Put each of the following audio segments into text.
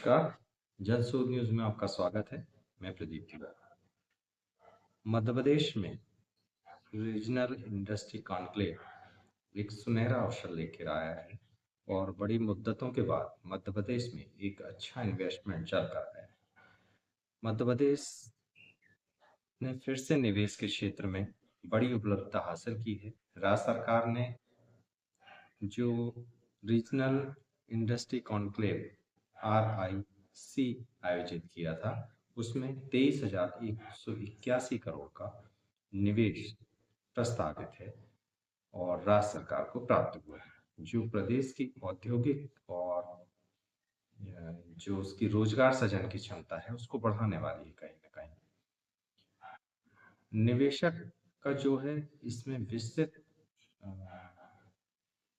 नमस्कार। जनशोध न्यूज़ में आपका स्वागत है। मैं प्रदीप तिवारी। मध्य प्रदेश में रीजनल इंडस्ट्री कॉन्क्लेव एक सुनहरा अवसर लेकर आया है और बड़ी मुद्दतों के बाद मध्य प्रदेश में एक अच्छा इन्वेस्टमेंट चल रहा है। मध्य प्रदेश ने फिर से निवेश के क्षेत्र में बड़ी उपलब्धता हासिल की है। राज्य सरकार ने जो रीजनल इंडस्ट्री कॉन्क्लेव RIC आयोजित किया था, उसमें 23,181 करोड़ का निवेश प्रस्तावित है और राज्य सरकार को प्राप्त हुआ है, जो प्रदेश की औद्योगिक और जो उसकी रोजगार सृजन की क्षमता है उसको बढ़ाने वाली है। कहीं ना कहीं निवेशक का जो है इसमें विस्तृत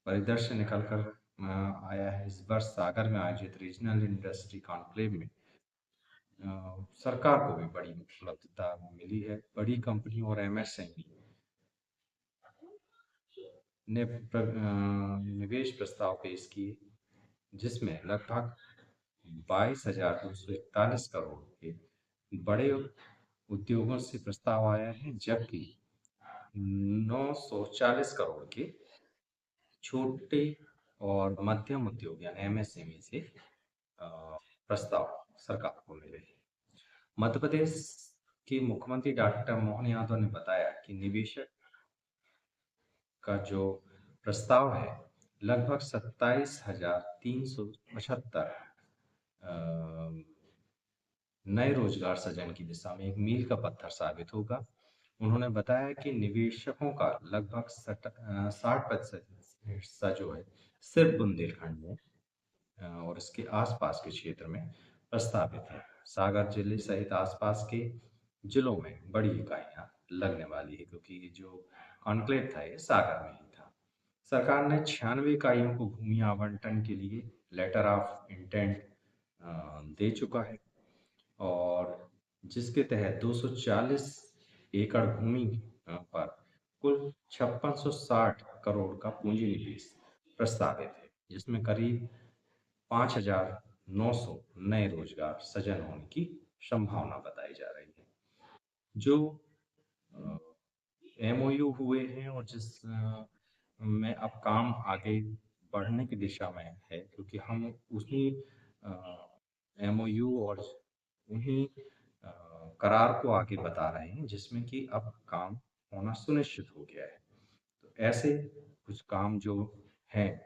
परिदृश्य निकल कर आया है। इस वर्ष सागर में आयोजित रीजनल इंडस्ट्री कॉन्क्लेव में सरकार को भी बड़ी उपलब्धता मिली है। बड़ी कंपनी और MSME ने निवेश प्रस्ताव पेश किए, जिसमें लगभग 22,241 करोड़ के बड़े उद्योगों से प्रस्ताव आया है, जबकि 940 करोड़ के छोटे और मध्यम उद्योग यानी MSME से प्रस्ताव सरकार को मिले। मध्य प्रदेश के मुख्यमंत्री डॉक्टर मोहन यादव ने बताया कि निवेशक का जो प्रस्ताव है लगभग 27,375 नए रोजगार सृजन की दिशा में एक मील का पत्थर साबित होगा। उन्होंने बताया कि निवेशकों का लगभग 60% हिस्सा जो है सिर्फ बुंदेलखंड में और इसके आसपास के क्षेत्र में प्रस्तावित है। सागर जिले सहित आसपास के जिलों में बड़ी इकाइयां लगने वाली है, क्योंकि ये जो कॉन्क्लेव था ये सागर में ही था। सरकार ने 96 इकाइयों को भूमि आवंटन के लिए लेटर ऑफ इंटेंट दे चुका है और जिसके तहत 240 एकड़ भूमि पर कुल 5660 करोड़ का पूंजी निवेश प्रस्तावित है, जिसमें करीब 5,900 नए रोजगार सृजन होने की संभावना बताई जा रही है। जो MOU हुए हैं और जिस में अब काम आगे बढ़ने की दिशा में है, क्योंकि हम उसी MOU और उन्हीं करार को आगे बता रहे हैं, जिसमें कि अब काम होना सुनिश्चित हो गया है। तो ऐसे कुछ काम जो हैं,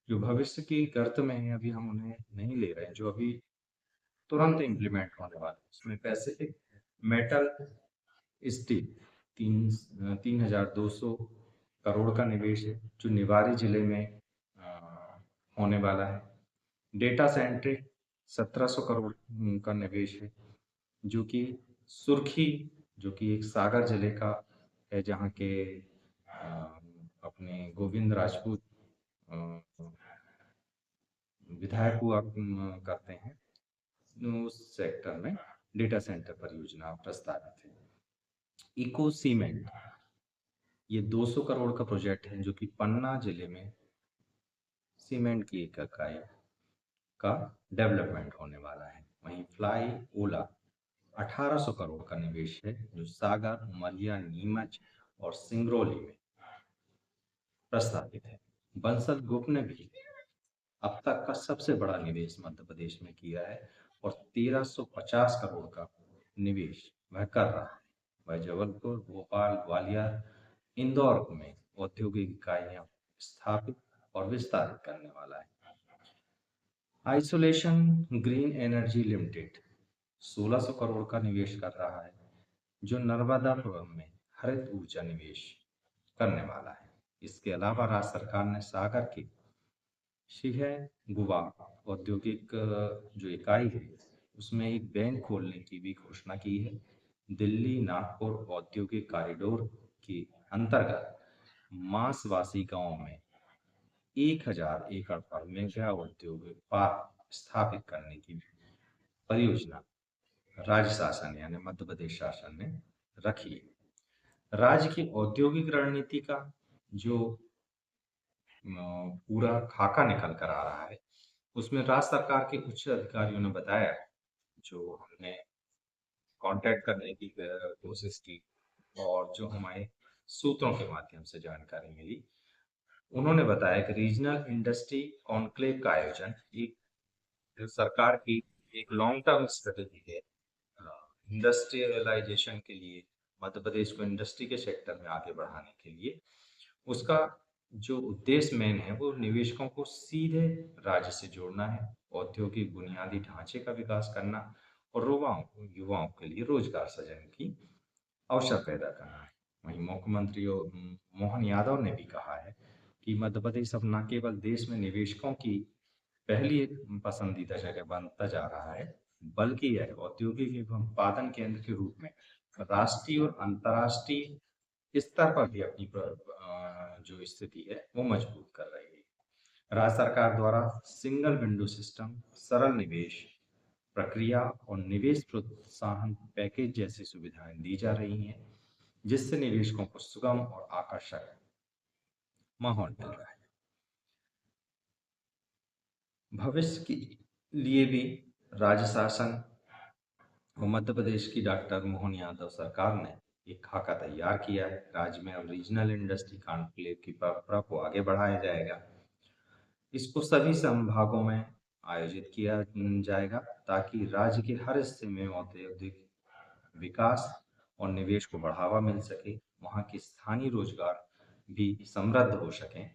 जो भविष्य की गर्त में है, अभी हम उन्हें नहीं ले रहे हैं, जो अभी तुरंत इम्प्लीमेंट होने वाले, उसमें पैसिफिक मेटल स्टील 3,200 करोड़ का निवेश है, जो निवारी जिले में होने वाला है। डेटा सेंट्रिक 1700 करोड़ का निवेश है, जो कि सुर्खी, जो कि एक सागर जिले का है, जहाँ के अपने गोविंद राजपूत विधायक हुआ करते हैं, उस सेक्टर में डेटा सेंटर परियोजना प्रस्तावित है। इको सीमेंट ये 200 करोड़ का प्रोजेक्ट है, जो कि पन्ना जिले में सीमेंट की एक इकाई का डेवलपमेंट होने वाला है। वहीं फ्लाई ओला 1800 करोड़ का निवेश है, जो सागर, उमरिया, नीमच और सिंगरौली में प्रस्तावित है। बंसल ग्रुप ने भी अब तक का सबसे बड़ा निवेश मध्य प्रदेश में किया है और 1350 करोड़ का निवेश वह कर रहा है। वह जबलपुर, भोपाल, ग्वालियर, इंदौर में औद्योगिक इकाइयां स्थापित और विस्तारित करने वाला है। Isolation green energy limited 1600 crore का निवेश कर रहा है, जो नर्मदापुरम में हरित ऊर्जा निवेश करने वाला है। इसके अलावा राज्य सरकार ने सागर के गुवा औद्योगिक जो इकाई है उसमें एक बैंक खोलने की भी घोषणा की है। दिल्ली नागपुर औद्योगिक कॉरिडोर के अंतर्गत मांसवासी गांव में 1000 एकड़ पर मेगा औद्योगिक पार्क स्थापित करने की परियोजना राज्य शासन यानी मध्य प्रदेश शासन ने रखी है। राज्य की औद्योगिक रणनीति का जो पूरा खाका निकल कर आ रहा है, उसमें राज्य सरकार के उच्च अधिकारियों ने बताया, जो हमने कांटेक्ट करने की कोशिश की और जो हमारे सूत्रों के माध्यम से जानकारी मिली, उन्होंने बताया कि रीजनल इंडस्ट्री कॉन्क्लेव का आयोजन एक सरकार की एक लॉन्ग टर्म स्ट्रेटेजी है इंडस्ट्रियलाइजेशन के लिए, मध्य प्रदेश को इंडस्ट्री के सेक्टर में आगे बढ़ाने के लिए। उसका जो उद्देश्य मेन है वो निवेशकों को सीधे राज्य से जोड़ना है, औद्योगिक बुनियादी ढांचे का विकास करना और युवाओं के लिए रोजगार सृजन की अवसर पैदा करना है। वहीं मुख्यमंत्री मोहन यादव ने भी कहा है कि मध्य प्रदेश अब न केवल देश में निवेशकों की पहली एक पसंदीदा जगह बनता जा रहा है, बल्कि यह औद्योगिक एवं उत्पादन केंद्र के रूप में राष्ट्रीय और अंतर्राष्ट्रीय स्तर पर भी अपनी जो स्थिति है वो मजबूत कर रही है। राज्य सरकार द्वारा सिंगल विंडो सिस्टम, सरल निवेश प्रक्रिया और निवेश प्रोत्साहन पैकेज जैसी सुविधाएं दी जा रही हैं, जिससे निवेशकों को सुगम और आकर्षक माहौल मिल रहा है। भविष्य के लिए भी राज्य शासन और मध्य प्रदेश की डॉक्टर मोहन यादव सरकार ने एक खाका तैयार किया है। राज्य में अब रीजनल इंडस्ट्री कॉन्क्लेव की परंपरा को आगे बढ़ाया जाएगा। इसको सभी संभागों में आयोजित किया जाएगा ताकि राज्य के हर हिस्से में औद्योगिक विकास और निवेश को बढ़ावा मिल सके, वहाँ के स्थानीय रोजगार भी समृद्ध हो सकें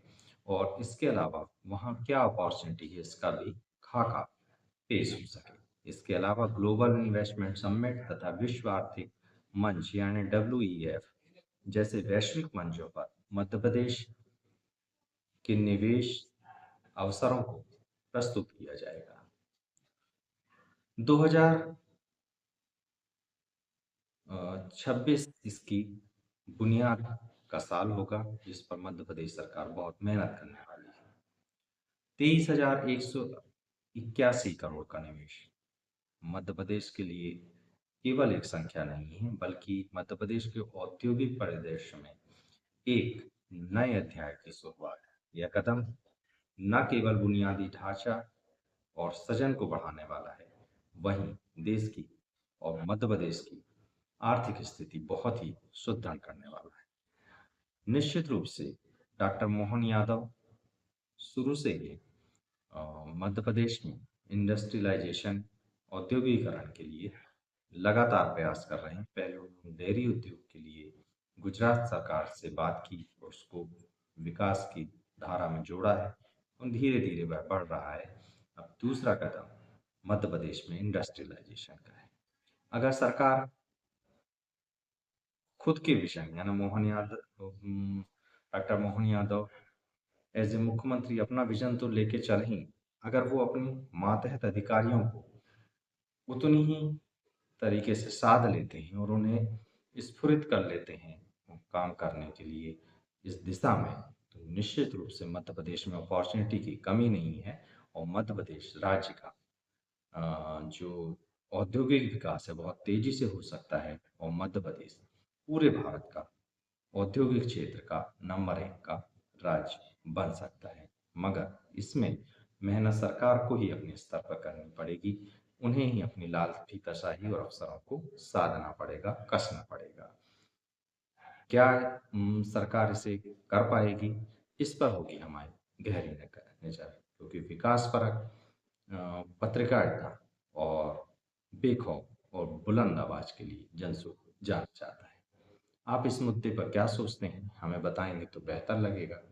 और इसके अलावा वहाँ क्या अपॉर्चुनिटी है इसका भी खाका पेश हो सके। इसके अलावा ग्लोबल इन्वेस्टमेंट समिट तथा विश्व आर्थिक मंच यानी WEF जैसे वैश्विक मंचों पर मध्य प्रदेश के निवेश अवसरों को प्रस्तुत किया जाएगा। 2026 इसकी बुनियाद का साल होगा, जिस पर मध्य प्रदेश सरकार बहुत मेहनत करने वाली है। 23,181 करोड़ का निवेश मध्य प्रदेश के लिए केवल एक संख्या नहीं है, बल्कि मध्य प्रदेश के औद्योगिक परिदृश्य में एक नए अध्याय की शुरुआत है। यह कदम न केवल बुनियादी ढांचा और सृजन को बढ़ाने वाला है, वहीं देश की और मध्य प्रदेश की आर्थिक स्थिति बहुत ही सुदृढ़ करने वाला है। निश्चित रूप से डॉक्टर मोहन यादव शुरू से ही मध्य प्रदेश में इंडस्ट्रियलाइजेशन, औद्योगिकरण के लिए लगातार प्रयास कर रहे हैं। पहले उन्होंने डेयरी उद्योग के लिए गुजरात सरकार से बात की और उसको विकास की धारा में जोड़ा है और धीरे धीरे वह बढ़ रहा है। अब दूसरा कदम मध्य प्रदेश में इंडस्ट्रियलाइजेशन का है। अगर सरकार खुद के विषय में यानी doctor Mohan Yadav as a मुख्यमंत्री अपना विजन तो लेके चल ही, अगर वो अपने मातहत अधिकारियों को उतनी ही तरीके से साध लेते हैं और उन्हें स्फुरित कर लेते हैं काम करने के लिए इस दिशा में, तो निश्चित रूप से मध्य प्रदेश में अपॉर्चुनिटी की कमी नहीं है और मध्य प्रदेश राज्य का जो औद्योगिक विकास है बहुत तेजी से हो सकता है और मध्य प्रदेश पूरे भारत का औद्योगिक क्षेत्र का नंबर 1 का राज्य बन सकता है। मगर इसमें मेहनत सरकार को ही अपने स्तर पर करनी पड़ेगी, उन्हें ही अपनी लाल फीताशाही और अफसरों को साधना पड़ेगा, कसना पड़ेगा। क्या सरकार इसे कर पाएगी, इस पर होगी हमारी गहरी नजर, क्योंकि विकास परक पत्रकारिता और बेखौफ और बुलंद आवाज के लिए जनसुख जानना चाहता है। आप इस मुद्दे पर क्या सोचते हैं, हमें बताएंगे तो बेहतर लगेगा।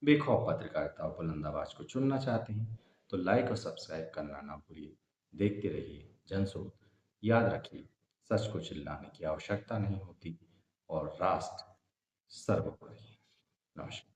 बेखौफ पत्रकारिता और बुलंद आवाज को चुनना चाहते हैं तो लाइक और सब्सक्राइब करना ना भूलिए। देखते रहिए जनसुख। याद रखिए, सच को चिल्लाने की आवश्यकता नहीं होती और राष्ट्र सर्वोपरि है। नमस्कार।